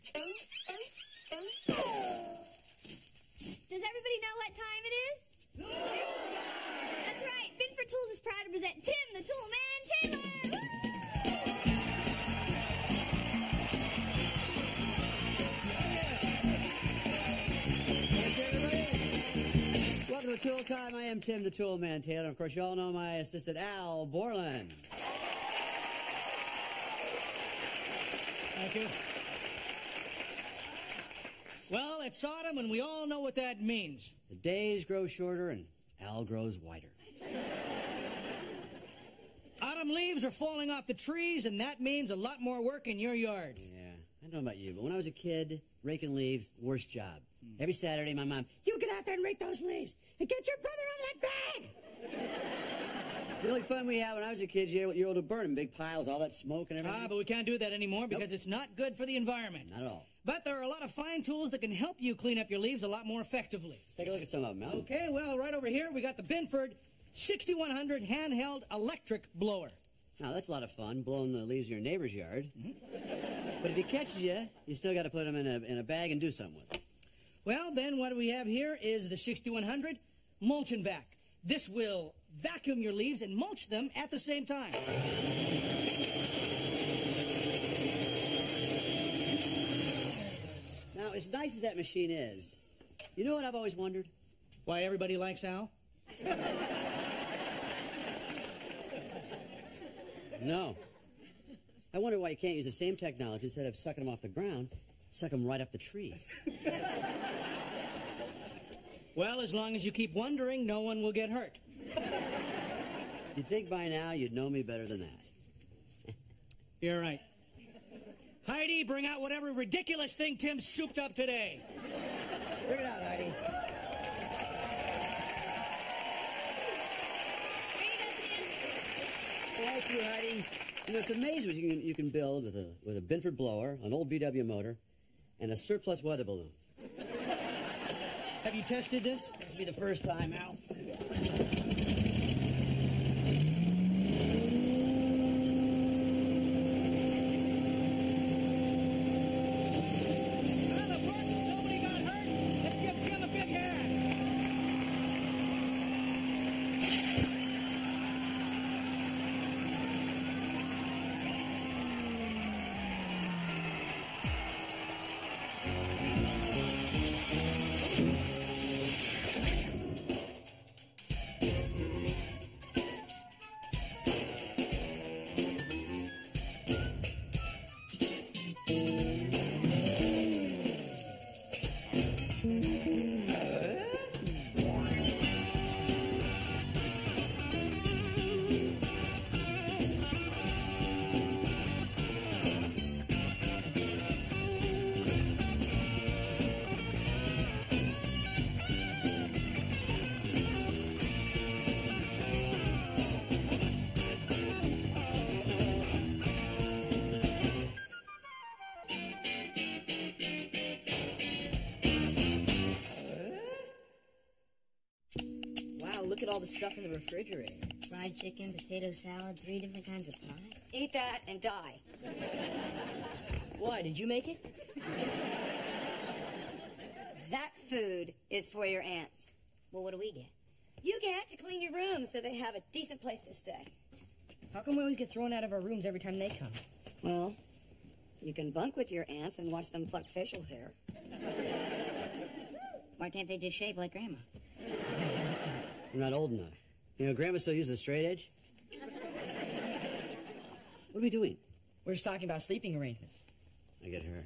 Does everybody know what time it is? That's right. Binford Tools is proud to present Tim the Tool Man Taylor. Welcome to Tool Time. I am Tim the Tool Man Taylor. Of course, you all know my assistant, Al Borland. Thank you. Well, it's autumn, and we all know what that means. The days grow shorter, and Al grows whiter. Autumn leaves are falling off the trees, and that means a lot more work in your yard. Yeah, I don't know about you, but when I was a kid, raking leaves, worst job. Every Saturday, my mom, you get out there and rake those leaves, and get your brother out of that bag! The only fun we had when I was a kid, you're able to burn in big piles, all that smoke and everything. Ah, but we can't do that anymore because it's not good for the environment. Not at all. But there are a lot of fine tools that can help you clean up your leaves a lot more effectively. Let's take a look at some of them, Al. Okay, well, right over here, we got the Binford 6100 handheld electric blower. Now, that's a lot of fun, blowing the leaves in your neighbor's yard. But if he catches you, you still got to put them in a bag and do something with them. Well, then what we have here is the 6100 mulch and vac. This will vacuum your leaves and mulch them at the same time. Now, as nice as that machine is, you know what I've always wondered? Why everybody likes Al? No. I wonder why you can't use the same technology instead of sucking them off the ground, suck them right up the trees. Well, as long as you keep wondering, no one will get hurt. You'd think by now you'd know me better than that. You're right. Heidi, bring out whatever ridiculous thing Tim souped up today. Bring it out, Heidi. Here you go, Tim. Thank you, Heidi. You know, it's amazing what you can build with a Binford blower, an old VW motor, and a surplus weather balloon. Have you tested this? This will be the first time, Al. Look at all the stuff in the refrigerator. Fried chicken, potato salad, 3 different kinds of pie. Eat that and die. Why, did you make it? That food is for your aunts. Well, what do we get? You get to clean your room so they have a decent place to stay. How come we always get thrown out of our rooms every time they come? Well, you can bunk with your aunts and watch them pluck facial hair. Why can't they just shave like Grandma? I'm not old enough. You know, Grandma still uses a straight edge. What are we doing? We're just talking about sleeping arrangements. I get her.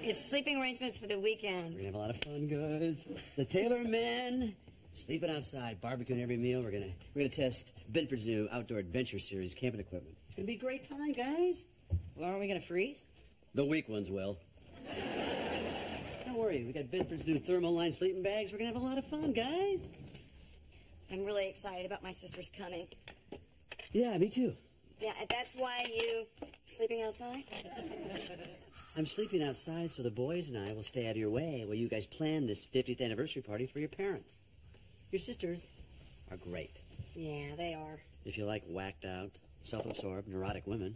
It's sleeping arrangements for the weekend. We're gonna have a lot of fun, guys. The Taylor men sleeping outside, barbecuing every meal. We're gonna test Binford's new outdoor adventure series camping equipment. It's gonna be a great time, guys. Well, aren't we gonna freeze? The weak ones will. Don't worry, we got Binford's new thermal line sleeping bags. We're gonna have a lot of fun, guys. I'm really excited about my sister's coming. Yeah, me too. Yeah, that's why you sleeping outside? I'm sleeping outside so the boys and I will stay out of your way while you guys plan this 50th anniversary party for your parents. Your sisters are great. Yeah, they are. If you like whacked out, self-absorbed, neurotic women.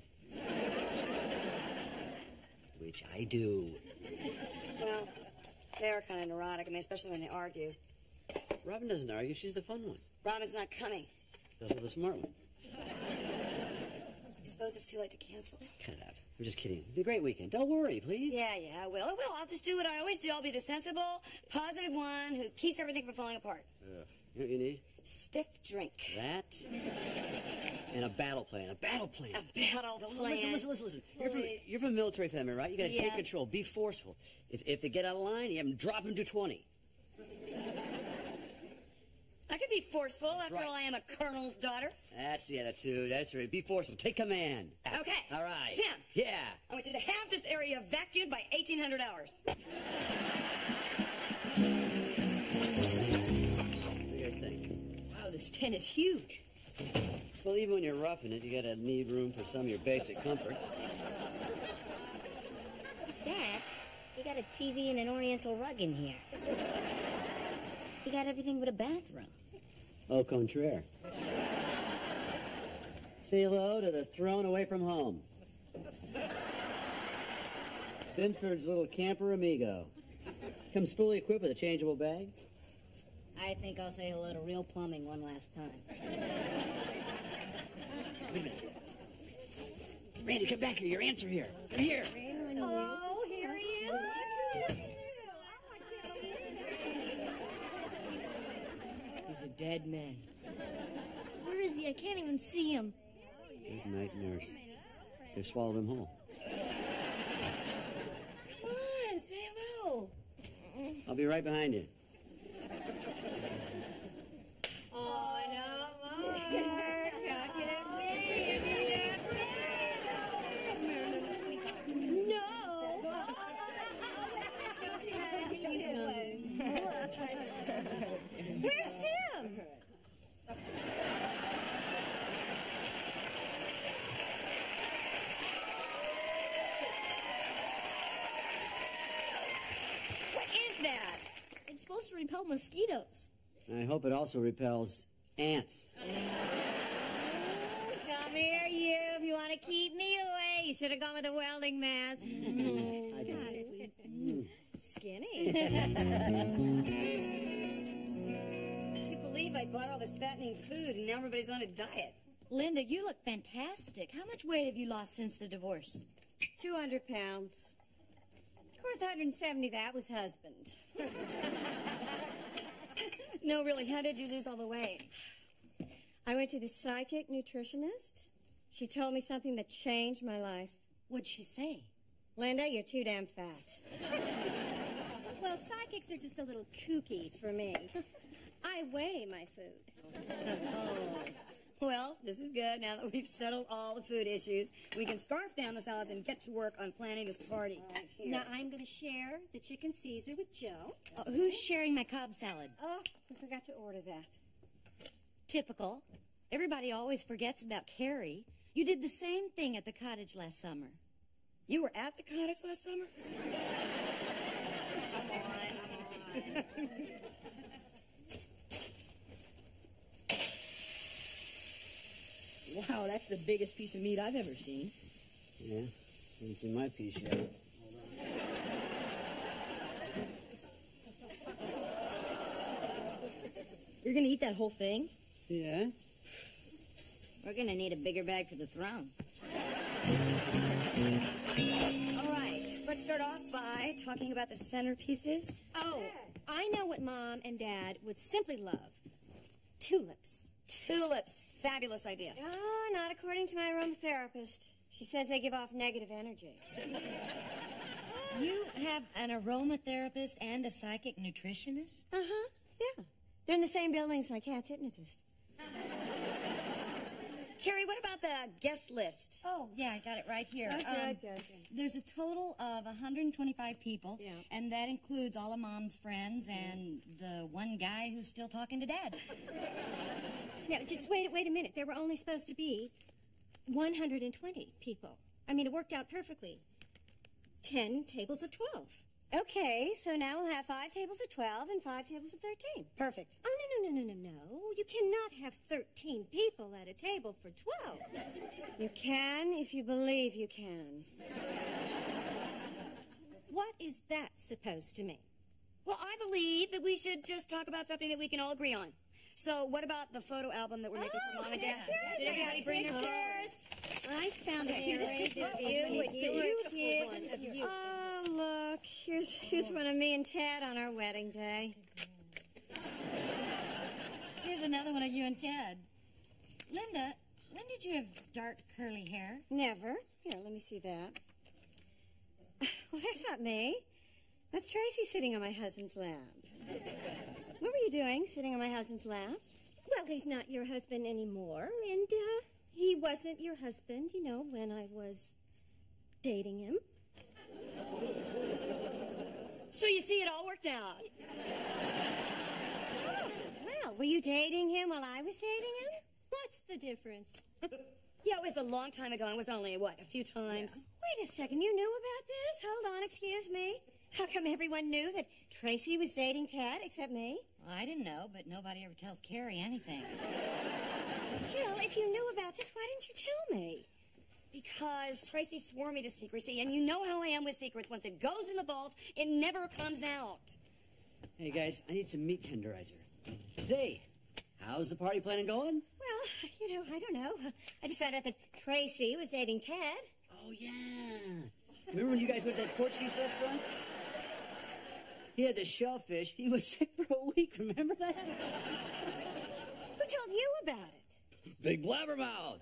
We which I do. Well, they are kind of neurotic. I mean, especially when they argue. Robin doesn't argue. She's the fun one. Robin's not coming. Goes with the smart one. You suppose it's too late to cancel? Cut it out. I'm just kidding. It'll be a great weekend. Don't worry, please. Yeah, I will. I'll just do what I always do. I'll be the sensible, positive one who keeps everything from falling apart. You know what you need? Stiff drink. That and a battle plan. A battle plan. A battle plan. Listen. You're from a military family, right? You got to take control. Be forceful. If they get out of line, you have them drop them to 20. I could be forceful. After all, I am a colonel's daughter. That's the attitude. That's right. Be forceful. Take command. Okay. All right. Tim. Yeah. I want you to have this area vacuumed by 1800 hours. What do you guys think? Wow, this tent is huge. Well, even when you're roughing it, you gotta need room for some of your basic comforts. Dad, you got a TV and an oriental rug in here. You got everything but a bathroom. Au contraire. Say hello to the throne away from home. Binford's little camper amigo. Comes fully equipped with a changeable bag. I think I'll say hello to real plumbing one last time. Wait a minute. Randy, come back here. Your aunts are here. They're here. Oh, here he is. He's a dead man. Where is he? I can't even see him. Good night, nurse. They've swallowed him whole. Come on, say hello. I'll be right behind you. Oh, no more. Where's Tim? What is that? It's supposed to repel mosquitoes. I hope it also repels ants. Come here, you. If you want to keep me away, you should have gone with a welding mask. Skinny. I can't believe I bought all this fattening food and now everybody's on a diet. Linda, you look fantastic. How much weight have you lost since the divorce? 200 pounds. Of course, 170 that was husband. No, really, how did you lose all the weight? I went to the psychic nutritionist. She told me something that changed my life. What'd she say? Linda, you're too damn fat. Well, psychics are just a little kooky for me. I weigh my food. Oh. Well, this is good. Now that we've settled all the food issues, we can scarf down the salads and get to work on planning this party. Now I'm going to share the chicken Caesar with Joe. Who's sharing my Cobb salad? Oh, I forgot to order that. Typical. Everybody always forgets about Carrie. You did the same thing at the cottage last summer. You were at the cottage last summer? Come on. Wow, that's the biggest piece of meat I've ever seen. Yeah, haven't seen my piece yet. You're gonna eat that whole thing? Yeah? We're gonna need a bigger bag for the throne. All right, let's start off by talking about the centerpieces. Oh, I know what Mom and Dad would simply love. Tulips. Tulips. Fabulous idea. Oh, not according to my aromatherapist. She says they give off negative energy. You have an aromatherapist and a psychic nutritionist? Uh-huh, yeah. They're in the same building as my cat's hypnotist. Carrie, what about the guest list? Oh, yeah, I got it right here. Good. There's a total of 125 people, and that includes all of Mom's friends and the one guy who's still talking to Dad. Now, just wait a minute. There were only supposed to be 120 people. I mean, it worked out perfectly. 10 tables of 12. Okay, so now we'll have 5 tables of 12 and 5 tables of 13. Perfect. Oh, no. You cannot have 13 people at a table for 12. You can if you believe you can. is that supposed to mean? Well, I believe that we should just talk about something that we can all agree on. So what about the photo album that we're making for Mom and Dad? Did everybody bring their pictures? I found the cutest picture of you with you. Oh, look. Here's one of me and Ted on our wedding day. Here's another one of you and Ted. Linda, when did you have dark curly hair? Never. Here, let me see that. Well, that's not me. That's Tracy sitting on my husband's lap. What were you doing, sitting on my husband's lap? Well, he's not your husband anymore, and he wasn't your husband, you know, when I was dating him. So you see, it all worked out. Oh, well, were you dating him while I was dating him? What's the difference? Yeah, it was a long time ago. It was only, what, a few times? Wait a second, you knew about this? Hold on, excuse me. How come everyone knew that Tracy was dating Ted except me? Well, I didn't know, but nobody ever tells Carrie anything. Jill, if you knew about this, why didn't you tell me? Because Tracy swore me to secrecy, and you know how I am with secrets. Once it goes in the vault, it never comes out. Hey, guys, I need some meat tenderizer. Zay, how's the party planning going? Well, you know, I don't know. I just found out that Tracy was dating Ted. Oh, yeah. Remember when you guys went to that Portuguese restaurant? He had the shellfish. He was sick for a week. Remember that? Who told you about it? Big blabbermouth.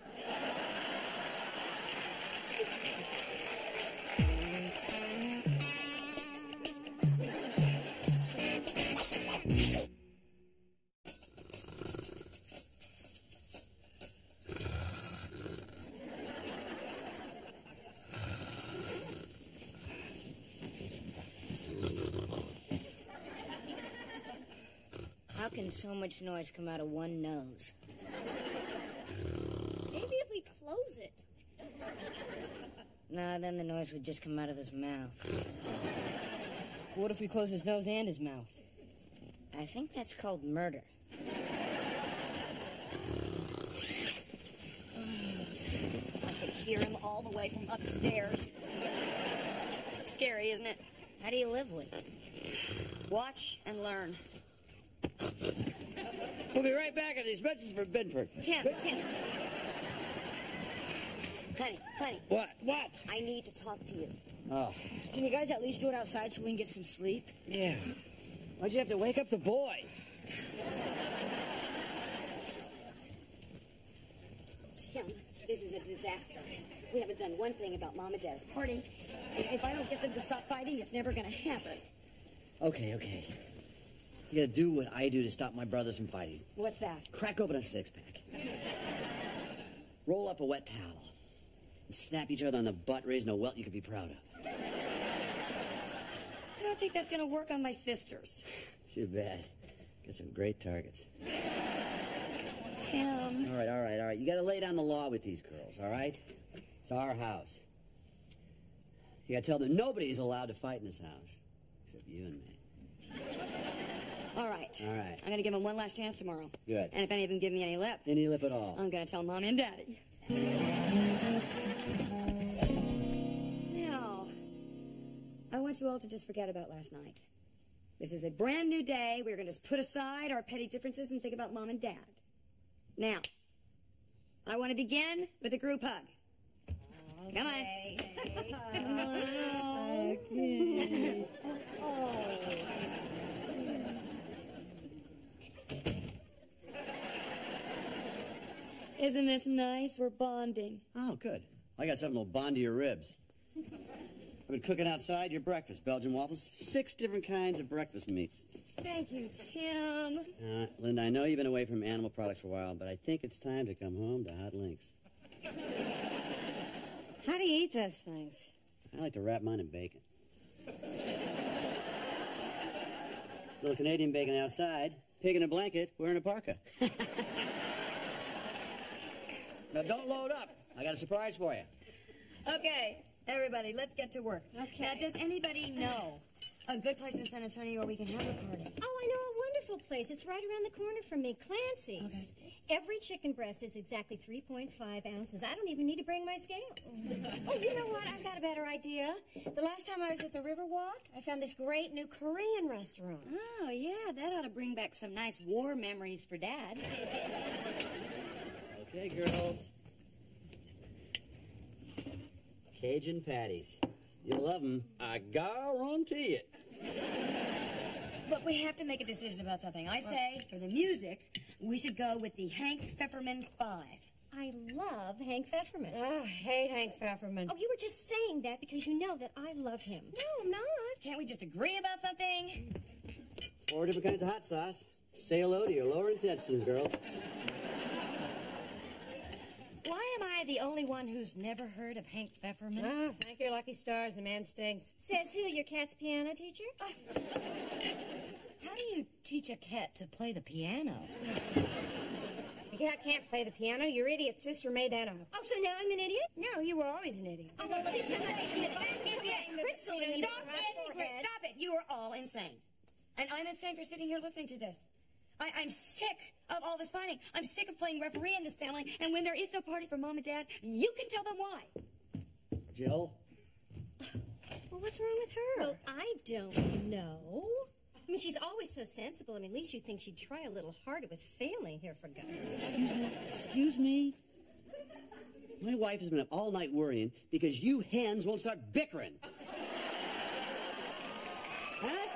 How can so much noise come out of one nose? Maybe if we close it. Nah, then the noise would just come out of his mouth. What if we close his nose and his mouth? I think that's called murder. I could hear him all the way from upstairs. Scary, isn't it? How do you live with it? Watch and learn. We'll be right back at these benches for Bedford. Tim. Honey. What? I need to talk to you. Oh, Can you guys at least do it outside so we can get some sleep? yeah. Why'd you have to wake up the boys? Tim, this is a disaster. We haven't done one thing about Mom and Dad's party. If I don't get them to stop fighting, it's never going to happen. Okay. You gotta do what I do to stop my brothers from fighting. What's that? Crack open a six-pack. Roll up a wet towel. And snap each other on the butt, raising a welt you could be proud of. I don't think that's going to work on my sisters. Too bad. Got some great targets. Tim. All right. You gotta lay down the law with these girls, all right? It's our house. You gotta tell them nobody's allowed to fight in this house. Except you and me. All right. All I'm going to give them one last chance tomorrow. Good. And if any of them give me any lip, Any lip at all. I'm going to tell Mom and Daddy. Now, I want you all to just forget about last night. This is a brand new day. We're going to just put aside our petty differences and think about Mom and Dad. Now, I want to begin with a group hug. Come on. Isn't this nice? We're bonding. Oh, good. I got something that'll bond to your ribs. I've been cooking outside your breakfast. Belgian waffles, 6 different kinds of breakfast meats. Thank you, Tim. Linda, I know you've been away from animal products for a while, but I think it's time to come home to hot links. How do you eat those things? I like to wrap mine in bacon. Little Canadian bacon outside, pig in a blanket, wearing a parka. Now, don't load up. I got a surprise for you. Okay, everybody, let's get to work. Okay. Now, does anybody know a good place in San Antonio where we can have a party? Oh, I know a wonderful wonderful place. It's right around the corner from me, Clancy's. Okay. Every chicken breast is exactly 3.5 ounces. I don't even need to bring my scale. Oh, you know what? I've got a better idea. The last time I was at the Riverwalk, I found this great new Korean restaurant. Oh, yeah, that ought to bring back some nice war memories for Dad. Okay, girls. Cajun patties. You'll love them. I guarantee it. Look, we have to make a decision about something. I say, for the music, we should go with the Hank Pfefferman 5. I love Hank Pfefferman. Oh, I hate Hank Pfefferman. Oh, you were just saying that because you know that I love him. No, I'm not. Can't we just agree about something? 4 different kinds of hot sauce. Say hello to your lower intestines, girl. Why am I the only one who's never heard of Hank Pfefferman? Oh, thank your lucky stars, the man stinks. Says who, your cat's piano teacher? How do you teach a cat to play the piano? The cat can't play the piano. Your idiot sister made that up. Oh, so now I'm an idiot? No, you were always an idiot. Oh, well, listen, let's take the advice of Crystal. Stop it. You are all insane. And I'm insane for sitting here listening to this. I'm sick of all this fighting. I'm sick of playing referee in this family. And when there is no party for Mom and Dad, you can tell them why. Jill? Well, what's wrong with her? Well, I don't know. I mean, she's always so sensible. I mean, at least you'd think she'd try a little harder with family here, for God's sake. Excuse me? Excuse me? My wife has been up all night worrying because you hens won't start bickering. Huh?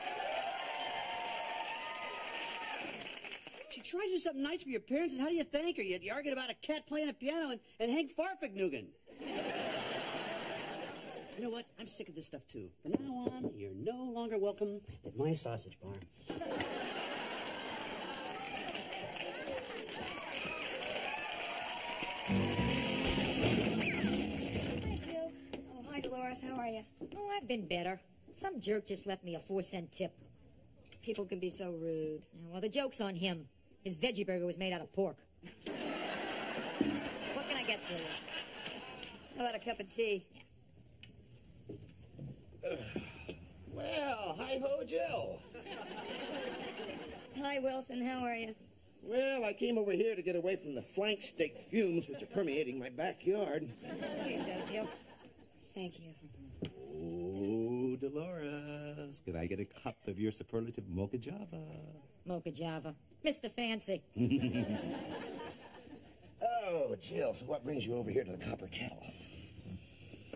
She tries to do something nice for your parents, and how do you thank her? You argue about a cat playing a piano and Hank Farfignugan. You know what? I'm sick of this stuff, too. From now on, you're no longer welcome at my sausage bar. Hi, Jill. Oh, hi, Dolores. How are you? Oh, I've been better. Some jerk just left me a 4-cent tip. People can be so rude. Yeah, well, the joke's on him. His veggie burger was made out of pork. What can I get for you? How about a cup of tea? Well, hi-ho, Jill. Hi, Wilson. How are you? Well, I came over here to get away from the flank steak fumes which are permeating my backyard. Here you go, Jill. Thank you. Oh, Dolores, could I get a cup of your superlative mocha java? Mocha Java. Mr. Fancy. Oh, Jill, so what brings you over here to the Copper Kettle?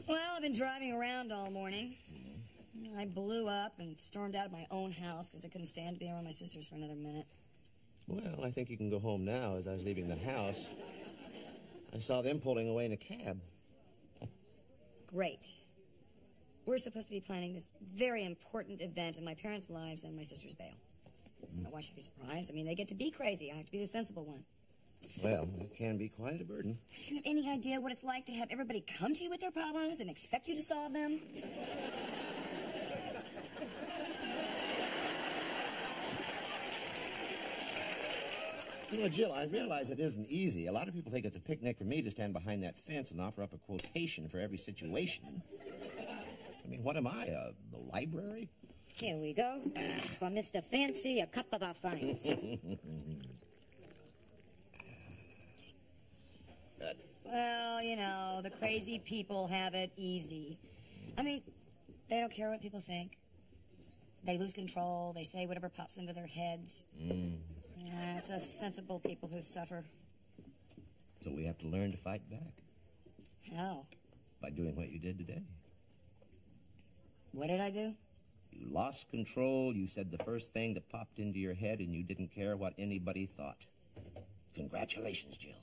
Well, I've been driving around all morning. I blew up and stormed out of my own house because I couldn't stand to be around my sisters for another minute. Well, I think you can go home now. As I was leaving the house, I saw them pulling away in a cab. Great. We're supposed to be planning this very important event in my parents' lives and my sister's bail. Now, why should I be surprised? I mean, they get to be crazy. I have to be the sensible one. Well, it can be quite a burden. Do you have any idea what it's like to have everybody come to you with their problems and expect you to solve them? You know, Jill, I realize it isn't easy. A lot of people think it's a picnic for me to stand behind that fence and offer up a quotation for every situation. I mean, what am I, the library? Here we go. For Mr. Fancy, a cup of our finest. Well, you know, the crazy people have it easy. I mean, they don't care what people think. They lose control. They say whatever pops into their heads. Yeah, it's us sensible people who suffer. So we have to learn to fight back. How? By doing what you did today. What did I do? You lost control, you said the first thing that popped into your head, and you didn't care what anybody thought. Congratulations, Jill.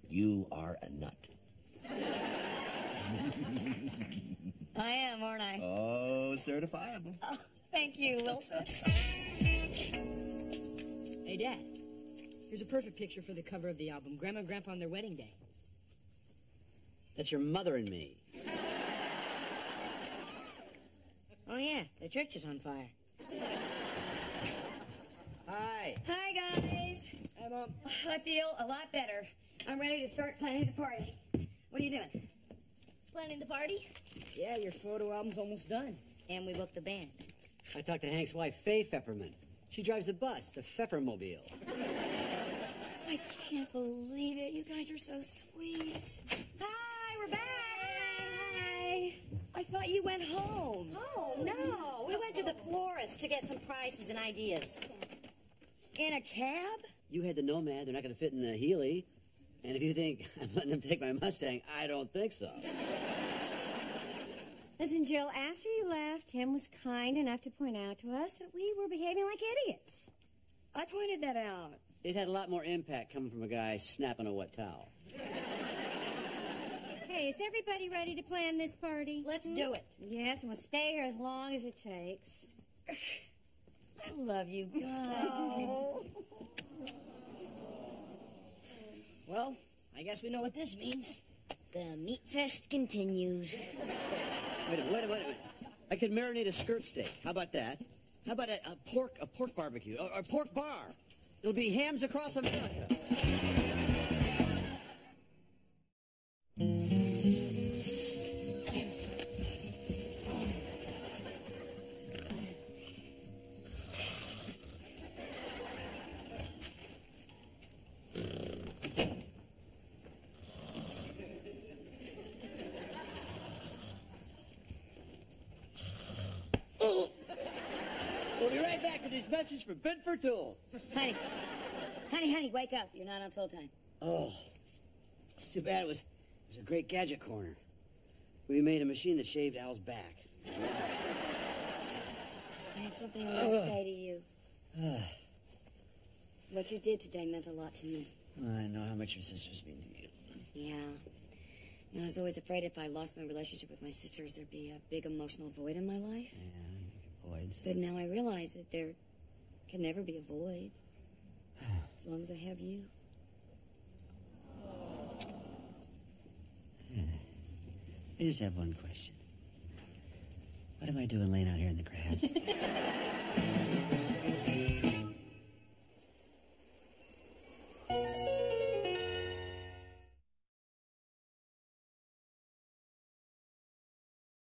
You are a nut. I am, aren't I? Oh, certifiable. Oh, thank you, Wilson. Hey, Dad, here's a perfect picture for the cover of the album. Grandma and Grandpa on their wedding day. That's your mother and me. Oh, yeah, the church is on fire. Hi. Hi, guys. Hi, Mom. I feel a lot better. I'm ready to start planning the party. What are you doing? Planning the party? Yeah, your photo album's almost done. And we booked the band. I talked to Hank's wife, Faye Peppermint. She drives a bus, the Pfeffermobile. I can't believe it. You guys are so sweet. Hi, we're back. Hi. I thought you went home. Oh, no. We went to the florist to get some prices and ideas. In a cab? You had the Nomad. They're not going to fit in the Healy. And if you think I'm letting them take my Mustang, I don't think so. Listen, Jill, after you left, Tim was kind enough to point out to us that we were behaving like idiots. I pointed that out. It had a lot more impact coming from a guy snapping a wet towel. Hey, is everybody ready to plan this party? Let's do it. Yes, and we'll stay here as long as it takes. I love you guys. Oh. Well, I guess we know what this means. The meat fest continues. Wait a minute. I could marinate a skirt steak. How about that? How about a pork barbecue, or a pork bar? It'll be hams across America. We'll be right back with this message from Bedford Tool. Honey, wake up. You're not on toll time. Oh, it's too bad. It was a great gadget corner. We made a machine that shaved Al's back. I have something I want to say to you. What you did today meant a lot to me. I know how much your sisters mean to you. Yeah. You know, I was always afraid if I lost my relationship with my sisters, there'd be a big emotional void in my life. Yeah, voids. But now I realize that there can never be a void as long as I have you. I just have one question. What am I doing laying out here in the grass?